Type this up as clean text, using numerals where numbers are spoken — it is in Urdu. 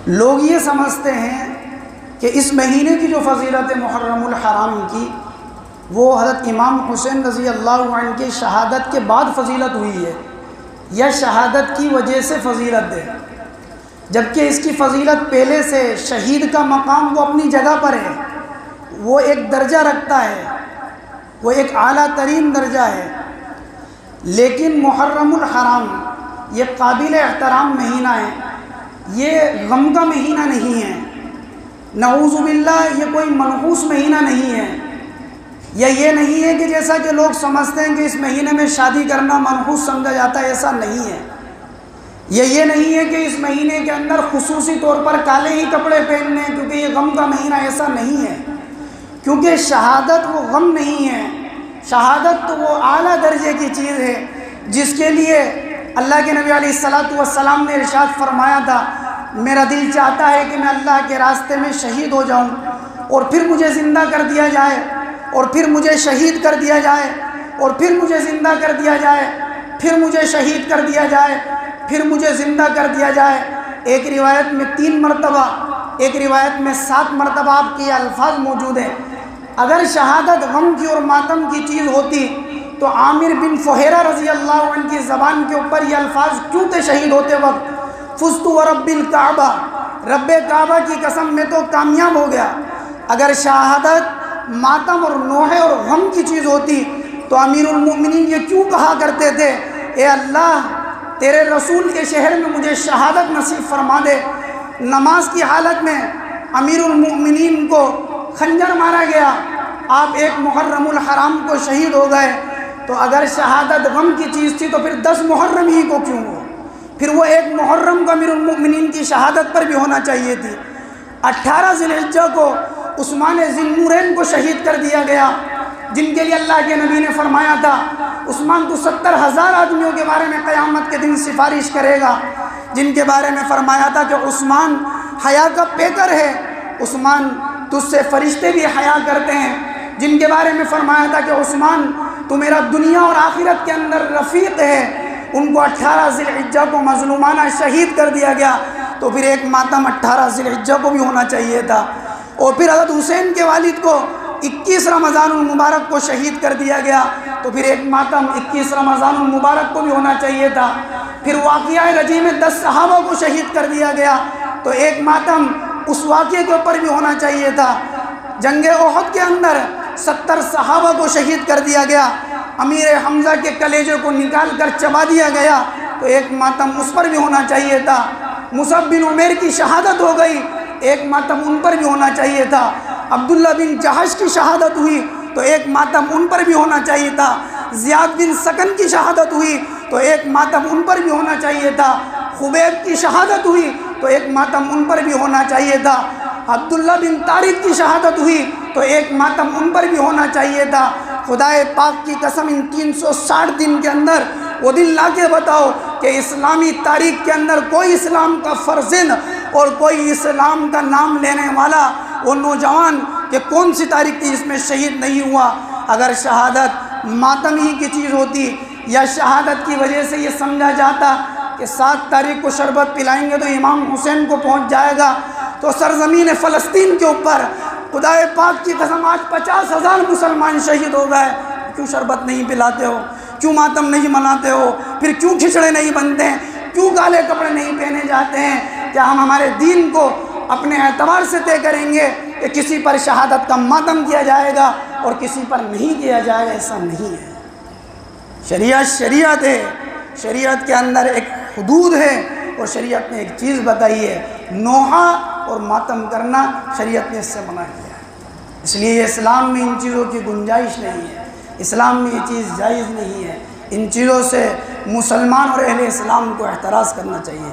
لوگ یہ سمجھتے ہیں کہ اس مہینے کی جو فضیلت ہے محرم الحرام کی، وہ حضرت امام حسین رضی اللہ عنہ کی شہادت کے بعد فضیلت ہوئی ہے یا شہادت کی وجہ سے فضیلت ہے، جبکہ اس کی فضیلت پہلے سے شہید کا مقام وہ اپنی جگہ پر ہے، وہ ایک درجہ رکھتا ہے، وہ ایک اعلیٰ ترین درجہ ہے۔ لیکن محرم الحرام یہ قابل احترام مہینہ ہے، یہ غم کا مہینہ نہیں ہے، نعوذ باللہ یہ کوئی منحوس مہینہ نہیں ہے، یا یہ نہیں ہے کہ جیسا کہ لوگ سمجھتے ہیں کہ اس مہینے میں شادی کرنا منحوس سمجھا جاتا ہے، ایسا نہیں ہے۔ یہ نہیں ہے کہ اس مہینے کے اندر خصوصی طور پر کالے ہی کپڑے پہننے ہیں کیونکہ یہ غم کا مہینہ، ایسا نہیں ہے، کیونکہ شہادت وہ غم نہیں ہے، شہادت تو وہ اعلیٰ درجے کی چیز ہے جس کے لیے اللہ کے نبی علیہ السلام نے ارشاد فرمایا تھا، میرا دل چاہتا ہے کہ میں اللہ کے راستے میں شہید ہو جاؤں اور پھر مجھے زندہ کر دیا جائے، اور پھر مجھے شہید کر دیا جائے، اور پھر مجھے زندہ کر دیا جائے، پھر مجھے شہید کر دیا جائے، پھر مجھے زندہ کر دیا جائے۔ ایک روایت میں 3 مرتبہ، ایک روایت میں 7 مرتبہ آپ کے الفاظ موجود ہیں۔ اگر شہادت غم کی اور ماتم کی چیز ہوتی تو عامر بن فہیرہ رضی اللہ عنہ کی زبان کے اوپر یہ الفاظ کیوں تھے شہید ہوتے وقت؟ فزت ورب الکعبہ، رب کعبہ کی قسم میں تو کامیاب ہو گیا۔ اگر شہادت ماتم اور نوحے اور غم کی چیز ہوتی تو امیر المؤمنین یہ کیوں کہا کرتے تھے، اے اللہ تیرے رسول کے شہر میں مجھے شہادت نصیب فرما دے۔ نماز کی حالت میں امیر المؤمنین کو خنجر مارا گیا، آپ ایک محرم الحرام کو شہید ہو گئے، تو اگر شہادت غم کی چیز تھی تو پھر 10 محرم ہی کو کیوں ہو؟ پھر وہ 1 محرم کو امیر المؤمنین کی شہادت پر بھی ہونا چاہیے تھی۔ 18 ذی الحجہ کو عثمان ذی النورین کو شہید کر دیا گیا، جن کے لیے اللہ کے نبی نے فرمایا تھا عثمان تو 70,000 آدمیوں کے بارے میں قیامت کے دن سفارش کرے گا، جن کے بارے میں فرمایا تھا کہ عثمان حیا کا پیکر ہے، عثمان تجھ سے فرشتے بھی حیا کرتے ہیں، جن کے بارے میں فرمایا تھا کہ عثمان تو میرا دنیا اور آخرت کے اندر رفیق ہے، ان کو 18 ذی الحجہ کو مظلومانہ شہید کر دیا گیا، تو پھر ایک ماتم 18 ذی الحجہ کو بھی ہونا چاہیے تھا۔ اور پھر حضرت حسین کے والد کو 21 رمضان المبارک کو شہید کر دیا گیا، تو پھر ایک ماتم 21 رمضان المبارک کو بھی ہونا چاہیے تھا۔ پھر واقعہ رجی میں 10 صحابہ کو شہید کر دیا گیا، تو ایک ماتم اس واقعے کے اوپر بھی ہونا چاہیے تھا۔ جنگ احد کے اندر 70 صحابہ کو شہید کر دیا گیا، امیر حمزہ کے کلیجے کو نکال کر چبا دیا گیا، تو ایک ماتم اس پر بھی ہونا چاہیے تھا۔ مصعب بن عمیر کی شہادت ہو گئی، ایک ماتم ان پر بھی ہونا چاہیے تھا۔ عبداللہ بن جہش کی شہادت ہوئی تو ایک ماتم ان پر بھی ہونا چاہیے تھا۔ زیاد بن سکن کی شہادت ہوئی تو ایک ماتم ان پر بھی ہونا چاہیے تھا۔ خبیب کی شہادت ہوئی تو ایک ماتم ان پر بھی ہونا چاہیے تھا۔ عبداللہ بن طارق کی شہادت ہوئی تو ایک ماتم ان پر بھی ہونا چاہیے تھا۔ خدائے پاک کی قسم ان 360 دن کے اندر وہ دن لا کے بتاؤ کہ اسلامی تاریخ کے اندر کوئی اسلام کا فرزند اور کوئی اسلام کا نام لینے والا وہ نوجوان کہ کون سی تاریخ تھی جس میں شہید نہیں ہوا۔ اگر شہادت ماتم ہی کی چیز ہوتی یا شہادت کی وجہ سے یہ سمجھا جاتا کہ 7 تاریخ کو شربت پلائیں گے تو امام حسین کو پہنچ جائے گا، تو سرزمین فلسطین کے اوپر خدائے پاک کی قسم آج 50,000 مسلمان شہید ہو گئے، کیوں شربت نہیں پلاتے ہو؟ کیوں ماتم نہیں مناتے ہو؟ پھر کیوں کھچڑے نہیں بنتے ہیں؟ کیوں کالے کپڑے نہیں پہنے جاتے ہیں؟ کیا ہم ہمارے دین کو اپنے اعتبار سے طے کریں گے کہ کسی پر شہادت کا ماتم کیا جائے گا اور کسی پر نہیں کیا جائے گا؟ ایسا نہیں ہے۔ شریعت ہے، شریعت کے اندر ایک حدود ہے، اور شریعت نے ایک چیز بتائی ہے، نوحہ اور ماتم کرنا شریعت نے اس سے منع کیا ہے۔ اس لیے اسلام میں ان چیزوں کی گنجائش نہیں ہے، اسلام میں یہ چیز جائز نہیں ہے۔ ان چیزوں سے مسلمان اور اہل اسلام کو احتراز کرنا چاہیے۔